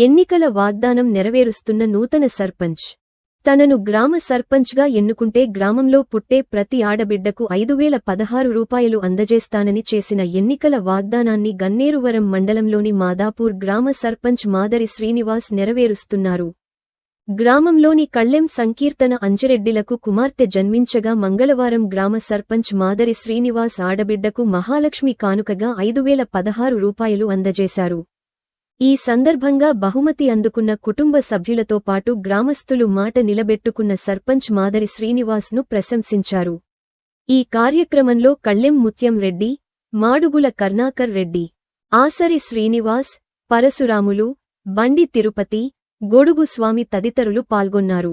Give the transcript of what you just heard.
ఎన్నికల వాగ్దానం నెరవేరుస్తున్న నూతన సర్పంచ్. తనను గ్రామ సర్పంచ్గా ఎన్నుకుంటే గ్రామంలో పుట్టే ప్రతి ఆడబిడ్డకు 5,016 రూపాయలు అందజేస్తానని చేసిన ఎన్నికల వాగ్దానాన్ని గన్నేరువరం మండలంలోని మాదాపూర్ గ్రామ సర్పంచ్ మాదరి శ్రీనివాస్ నెరవేరుస్తున్నారు. గ్రామంలోని కళ్ళెం సంకీర్తన అంజిరెడ్డిలకు కుమార్తె జన్మించగా మంగళవారం గ్రామ సర్పంచ్ మాదరి శ్రీనివాస్ ఆడబిడ్డకు మహాలక్ష్మి కానుకగా 5,016 రూపాయలు అందజేశారు. ఈ సందర్భంగా బహుమతి అందుకున్న కుటుంబ సభ్యులతో పాటు గ్రామస్తులు మాట నిలబెట్టుకున్న సర్పంచ్ మాదరి శ్రీనివాస్ను ప్రశంసించారు. ఈ కార్యక్రమంలో కళ్ళెం ముత్యం రెడ్డి, మాడుగుల కర్ణాకర్ రెడ్డి, ఆసరి శ్రీనివాస్, పరశురాములు, బండి తిరుపతి, గొడుగు స్వామి తదితరులు పాల్గొన్నారు.